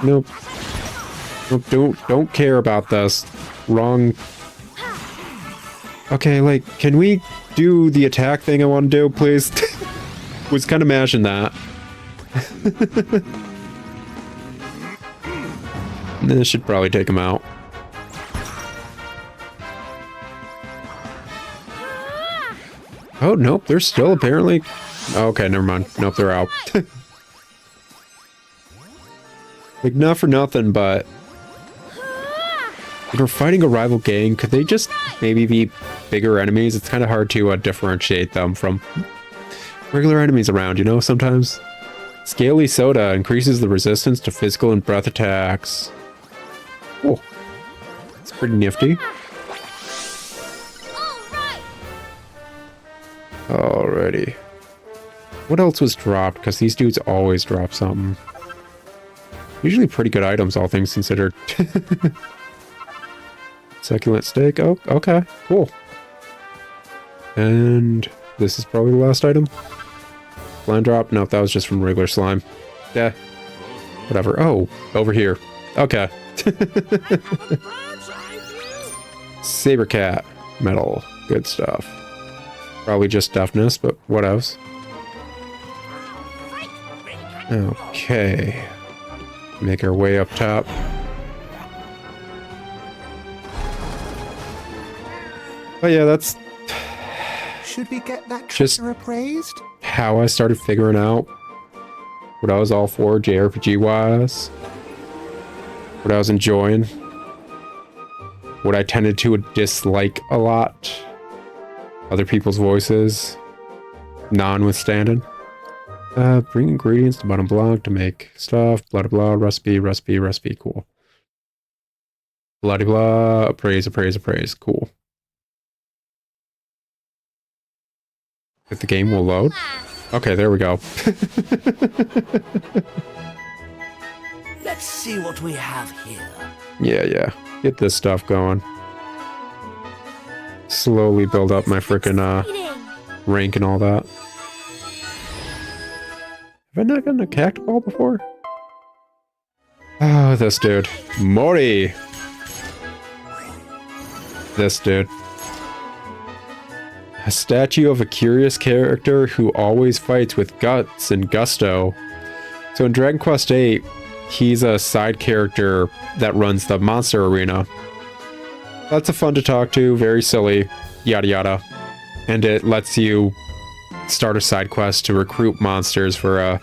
Nope. Nope, don't care about this. Wrong. Okay, like, can we do the attack thing I want to do, please? Was kind of mashing that. This should probably take him out. Oh, nope, they're still apparently... Okay, never mind. Nope, they're out. Like, not for nothing, but... If we're fighting a rival gang, could they just maybe be bigger enemies? It's kind of hard to differentiate them from regular enemies around, you know, sometimes. Scaly Soda increases the resistance to physical and breath attacks. Oh, it's pretty nifty. Alrighty. What else was dropped? Because these dudes always drop something. Usually pretty good items, all things considered. Succulent steak. Oh, okay. Cool. And this is probably the last item. Slime drop. No, that was just from regular slime. Yeah. Whatever. Oh, over here. Okay. Saber cat. Metal. Good stuff. Probably just deafness, but what else? Okay. Make our way up top. Oh yeah, that's Should we get that Just- treasure appraised? how I started figuring out what I was all for JRPG-wise. What I was enjoying. What I tended to dislike a lot. Other people's voices. Notwithstanding. Bring ingredients to bottom block to make stuff. Blah, blah, blah. Recipe. Cool. Blah, blah. Appraise. Cool. If the game will load. Okay, there we go. Let's see what we have here. Yeah. Get this stuff going. Slowly build up my frickin' rank and all that. Have I not gotten a cactball before? Oh, this dude. Mori! This dude. A statue of a curious character who always fights with guts and gusto. So in Dragon Quest VIII, he's a side character that runs the monster arena. Lots of fun to talk to, very silly, yada yada. And it lets you start a side quest to recruit monsters for a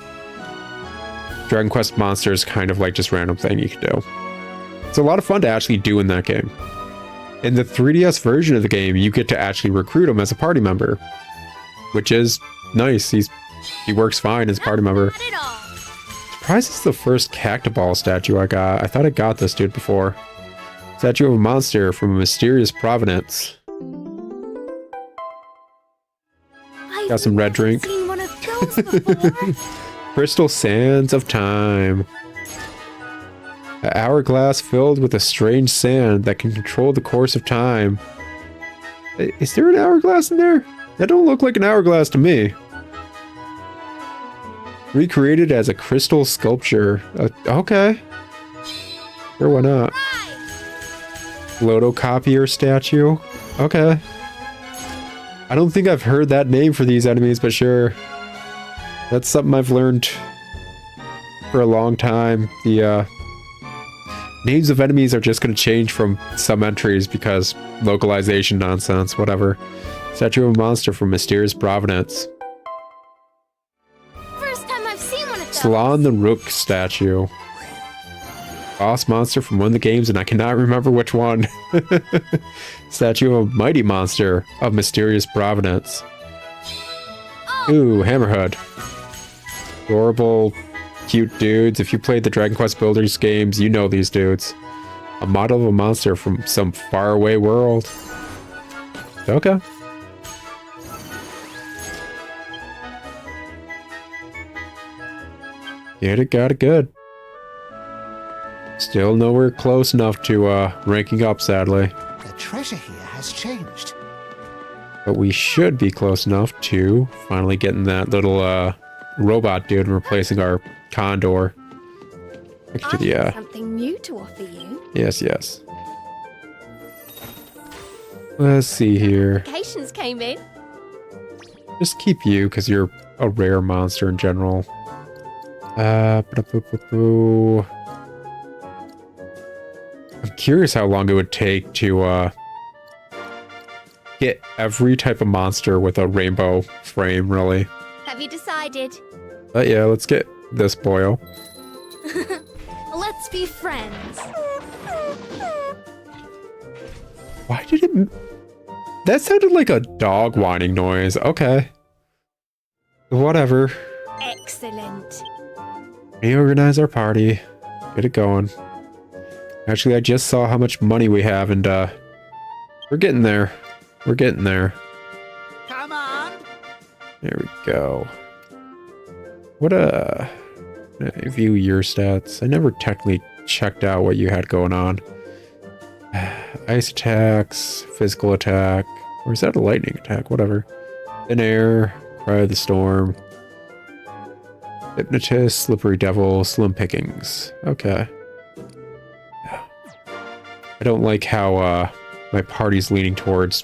Dragon Quest monsters, kind of like just random thing you can do. It's a lot of fun to actually do in that game. In the 3DS version of the game, you get to actually recruit him as a party member, which is nice. He works fine as a party member. Surprised it's the first Cactoball statue I got. I thought I got this dude before. Statue of a monster from a mysterious provenance. Got some red drink. Seen one of those before. Crystal Sands of Time. An hourglass filled with a strange sand that can control the course of time. Is there an hourglass in there? That don't look like an hourglass to me. Recreated as a crystal sculpture. Okay. Sure, why not? Lotocopier statue. Okay. I don't think I've heard that name for these enemies, but sure. That's something I've learned for a long time. The names of enemies are just going to change from some entries because localization nonsense, whatever. Statue of a monster from mysterious provenance. First time I've seen one of those. Salon the Rook statue. Boss monster from one of the games, and I cannot remember which one. Statue of a mighty monster of mysterious provenance. Ooh, Hammerhead. Adorable, cute dudes. If you played the Dragon Quest Builders games, you know these dudes. A model of a monster from some faraway world. Okay. Got it good. Still nowhere close enough to ranking up, sadly. The treasure here has changed. But we should be close enough to finally getting that little robot dude and replacing our condor. Back to I the have something new to offer you. yes. Let's see here. Vacations came in. Just keep you because you're a rare monster in general. I'm curious how long it would take to get every type of monster with a rainbow frame, really. Have you decided? But yeah, let's get this boyo. Let's be friends. Why did it... That sounded like a dog whining noise. Okay. Whatever. Excellent. Reorganize our party. Get it going. Actually, I just saw how much money we have, and we're getting there. We're getting there. Come on. There we go. What view your stats. I never technically checked out what you had going on. Ice attacks, physical attack, or is that a lightning attack? Whatever. Thin air, cry of the storm, hypnotist, slippery devil, slim pickings. Okay. I don't like how my party's leaning towards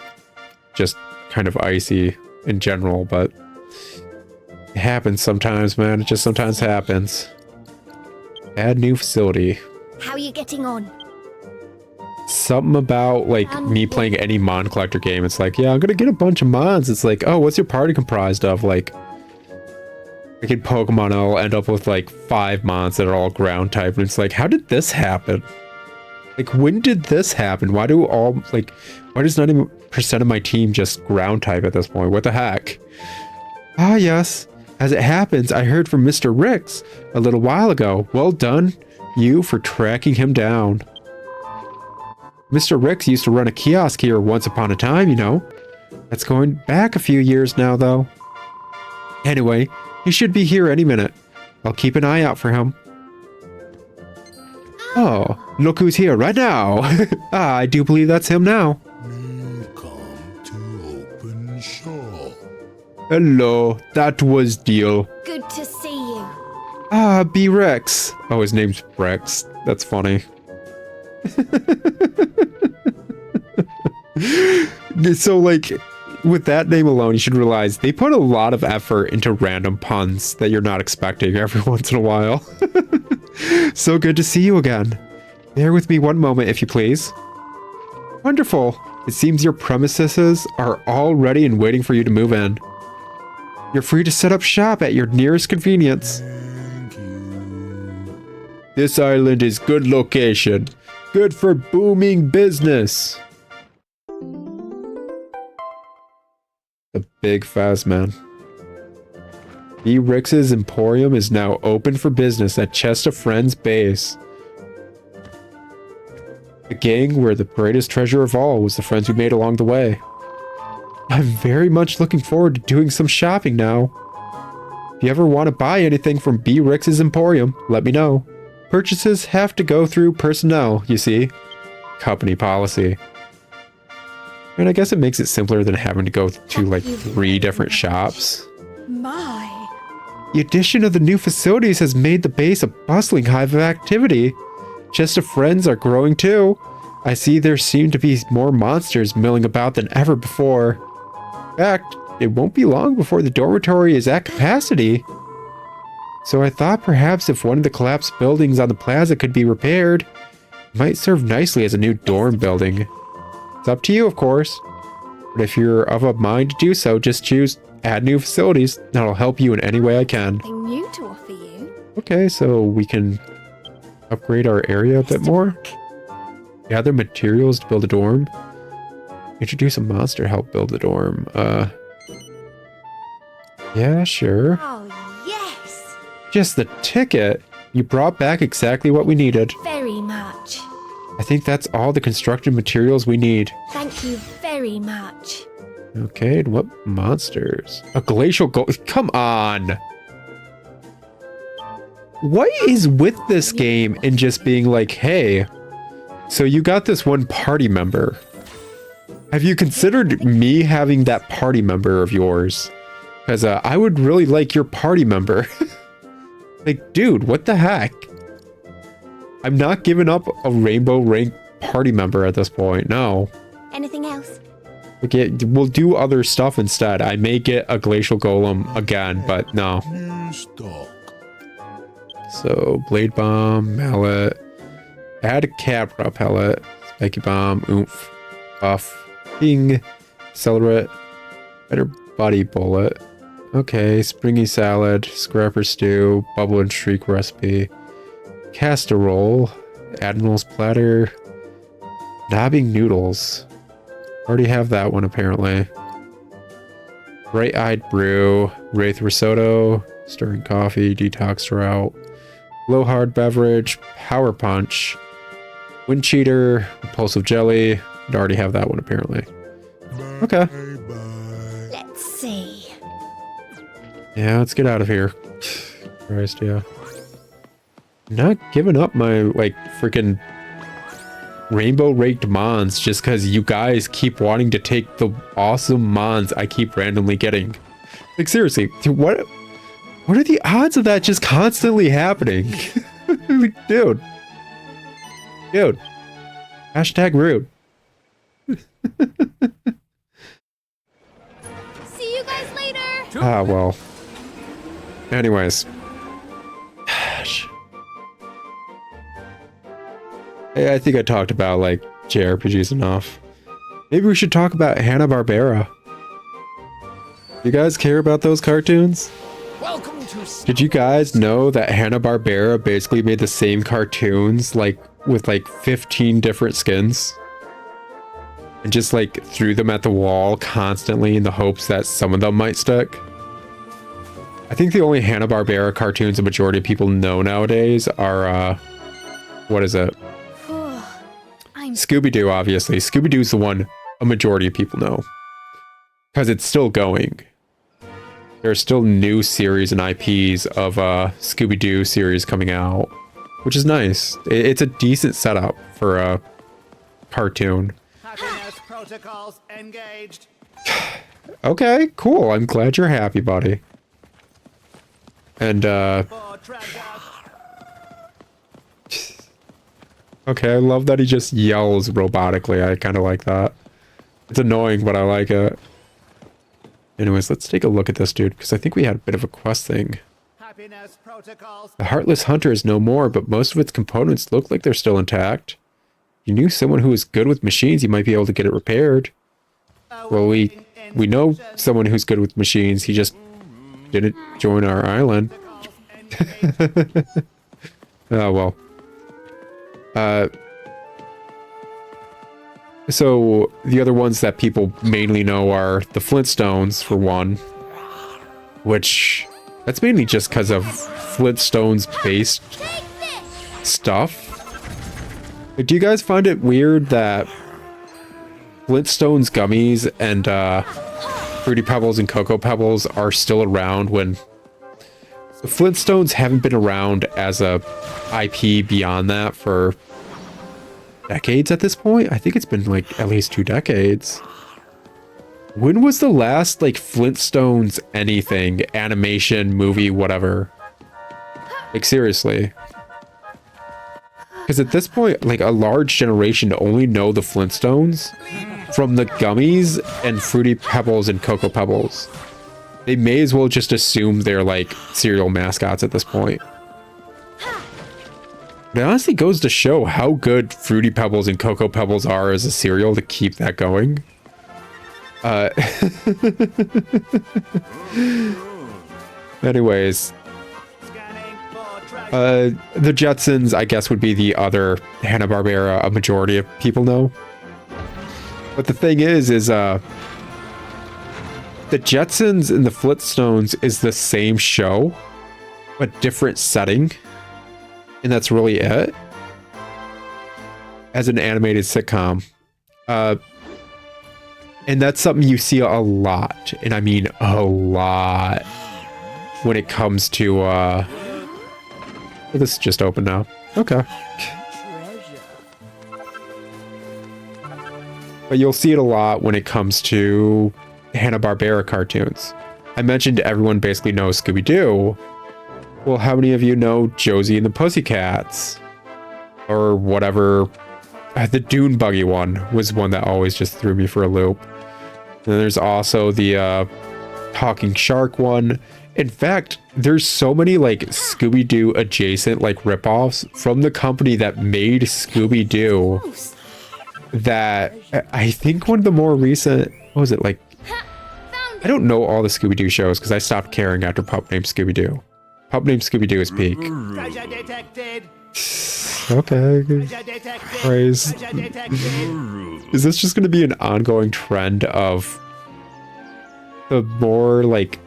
just kind of icy in general, but it happens sometimes, man. It just sometimes happens. Add new facility. How are you getting on? Something about like me playing any mon collector game. It's like, yeah, I'm gonna get a bunch of mons. It's like, oh, what's your party comprised of? Like, I get Pokemon, I'll end up with like 5 mons that are all ground type, and it's like, how did this happen? Like, when did this happen? Why does 90% of my team just ground type at this point? What the heck? Ah, yes. As it happens, I heard from Mr. Ricks a little while ago. Well done, you, for tracking him down. Mr. Ricks used to run a kiosk here once upon a time, you know. That's going back a few years now, though. Anyway, he should be here any minute. I'll keep an eye out for him. Oh, look who's here right now. I do believe that's him now. Come to open shop. Hello, that was Deal. Good to see you. Ah, B. Rex. Oh, his name's Rex. That's funny. So, like, with that name alone, you should realize they put a lot of effort into random puns that you're not expecting every once in a while. So good to see you again. Bear with me one moment, if you please. Wonderful. It seems your premises are all ready and waiting for you to move in. You're free to set up shop at your nearest convenience. Thank you. This island is good location. Good for booming business. The big fast man. B. Rix's Emporium is now open for business at Chest of Friends base. The gang where the greatest treasure of all was the friends we made along the way. I'm very much looking forward to doing some shopping now. If you ever want to buy anything from B. Rix's Emporium, let me know. Purchases have to go through personnel, you see. Company policy. And I guess it makes it simpler than having to go to like 3 different shops. My. The addition of the new facilities has made the base a bustling hive of activity. Chest of Friends are growing too. I see there seem to be more monsters milling about than ever before. In fact, it won't be long before the dormitory is at capacity. So I thought perhaps if one of the collapsed buildings on the plaza could be repaired, it might serve nicely as a new dorm building. It's up to you, of course. But if you're of a mind to do so, just choose add new facilities. That'll help you in any way I can. Something new to offer you. Okay, so we can upgrade our area a bit more. Gather materials to build a dorm. Introduce a monster to help build the dorm. Yeah, sure. Oh, yes. Just the ticket. You brought back exactly what we needed. Very much. I think that's all the construction materials we need. Thank you very much. Okay, and what monsters? A glacial Come on! what is with this game and just being like, hey, so you got this one party member. Have you considered me having that party member of yours? Because I would really like your party member. Like, dude, what the heck? I'm not giving up a rainbow rank party member at this point. No. Anything else? Okay, we'll do other stuff instead. I may get a glacial golem again, but no. New stock. So, blade bomb, mallet. Add a cabra pellet. Spiky bomb, oomph, buff, ping, accelerate, better body bullet. Okay, springy salad, scrapper stew, bubble and shriek recipe, casserole, admiral's platter, knobbing noodles. Already have that one apparently. Bright-eyed brew, wraith risotto, stirring coffee, detox route, low hard beverage, power punch, wind cheater, repulsive jelly. I'd already have that one apparently. Okay. Bye. Let's see. Yeah, let's get out of here. Christ, yeah. Not giving up my, like, freaking rainbow raked mons just because you guys keep wanting to take the awesome mons I keep randomly getting. Like, seriously, what are the odds of that just constantly happening? Like, dude. Hashtag rude. See you guys later. Ah, well. Anyways. Gosh. Hey, I think I talked about, like, JRPGs enough. Maybe we should talk about Hanna-Barbera. You guys care about those cartoons? Welcome to Did you guys know that Hanna-Barbera basically made the same cartoons, like, with, like, 15 different skins? And just, like, threw them at the wall constantly in the hopes that some of them might stick? I think the only Hanna-Barbera cartoons a majority of people know nowadays are, what is it? I'm Scooby-Doo, obviously. Scooby-Doo's the one a majority of people know. Because it's still going. There are still new series and IPs of Scooby-Doo series coming out. Which is nice. It's a decent setup for a cartoon. Happiness protocols engaged. Okay, cool. I'm glad you're happy, buddy. And, For treasure. okay, I love that he just yells robotically. I kind of like that. It's annoying, but I like it. Anyways, let's take a look at this dude, because I think we had a bit of a quest thing. Happiness protocols. The Heartless Hunter is no more, but most of its components look like they're still intact. You knew someone who was good with machines, you might be able to get it repaired. Well, we know someone who's good with machines, he just didn't join our island. Oh, well. So, the other ones that people mainly know are the Flintstones, for one. Which, that's mainly just because of Flintstones-based stuff. Do you guys find it weird that Flintstones gummies and Fruity Pebbles and Cocoa Pebbles are still around when the Flintstones haven't been around as a IP beyond that for decades at this point? I think it's been like at least 2 decades. When was the last like Flintstones anything, animation, movie, whatever? Like seriously. Because at this point, like a large generation only know the Flintstones from the gummies and Fruity Pebbles and Cocoa Pebbles. They may as well just assume they're like cereal mascots at this point. It honestly goes to show how good Fruity Pebbles and Cocoa Pebbles are as a cereal to keep that going. Anyways. The Jetsons, I guess, would be the other Hanna-Barbera a majority of people know. But the thing is the Jetsons and the Flintstones is the same show, but different setting. And that's really it. As an animated sitcom. And that's something you see a lot, and I mean a lot, when it comes to Oh, this is just open now. Okay. Treasure. But you'll see it a lot when it comes to Hanna-Barbera cartoons. I mentioned everyone basically knows Scooby-Doo. Well, how many of you know Josie and the Pussycats? Or whatever. The Dune Buggy one was one that always just threw me for a loop. And then there's also the Talking Shark one. In fact, there's so many like Scooby-Doo adjacent like ripoffs from the company that made Scooby-Doo that I think one of the more recent, what was it, like, I don't know all the Scooby-Doo shows because I stopped caring after Pup Named Scooby-Doo. Pup Named Scooby-Doo is peak. Treasure detected. Okay. Treasure detected. Praise. Treasure detected. Is this just going to be an ongoing trend of the more like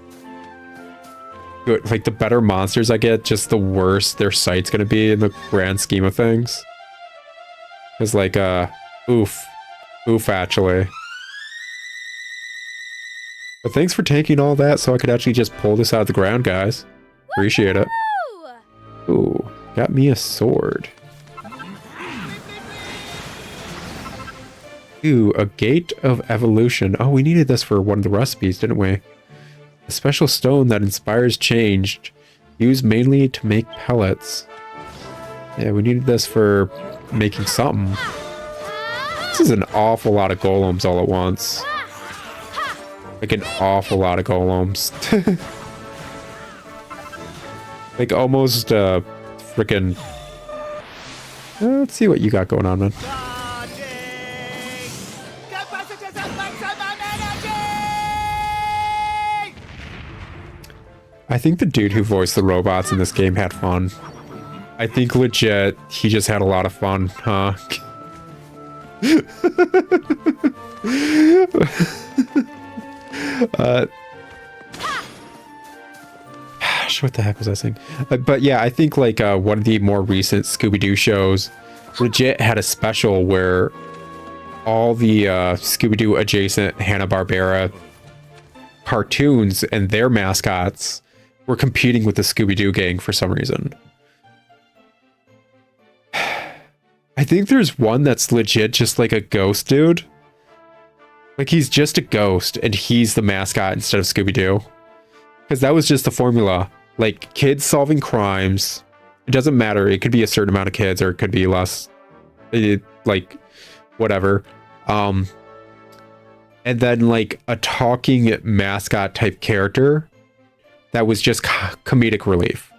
good, like the better monsters I get, just the worse their site's going to be in the grand scheme of things? Because like, oof actually. But thanks for taking all that so I could actually just pull this out of the ground, guys. Appreciate it. Ooh, got me a sword. Ooh, a gate of evolution. Oh, we needed this for one of the recipes, didn't we? A special stone that inspires change, used mainly to make pellets. Yeah, we needed this for making something. This is an awful lot of golems all at once. Like an awful lot of golems. Like almost freaking. Let's see what you got going on, man. Capacitors of maximum energy! I think the dude who voiced the robots in this game had fun. I think legit, he just had a lot of fun, huh? What the heck was I saying? But yeah, I think like one of the more recent Scooby-Doo shows legit had a special where all the Scooby-Doo adjacent Hanna-Barbera cartoons and their mascots were competing with the Scooby-Doo gang for some reason. I think there's one that's legit just like a ghost dude. Like he's just a ghost and he's the mascot instead of Scooby-Doo. Because that was just the formula. Like kids solving crimes. It doesn't matter. It could be a certain amount of kids or it could be less. Like whatever. And then like a talking mascot type character that was just comedic relief.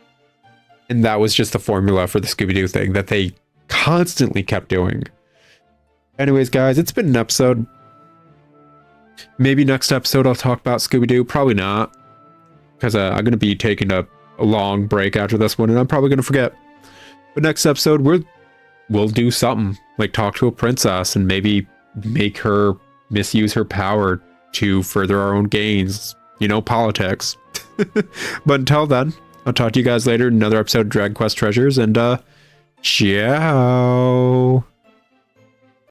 And that was just the formula for the Scooby-Doo thing that they constantly kept doing. Anyways, guys, it's been an episode. Maybe next episode I'll talk about Scooby-Doo. Probably not. Because I'm going to be taking a long break after this one, and I'm probably going to forget. But next episode, we'll do something. Like talk to a princess and maybe make her misuse her power to further our own gains. You know, politics. But until then, I'll talk to you guys later in another episode of Dragon Quest Treasures, and ciao!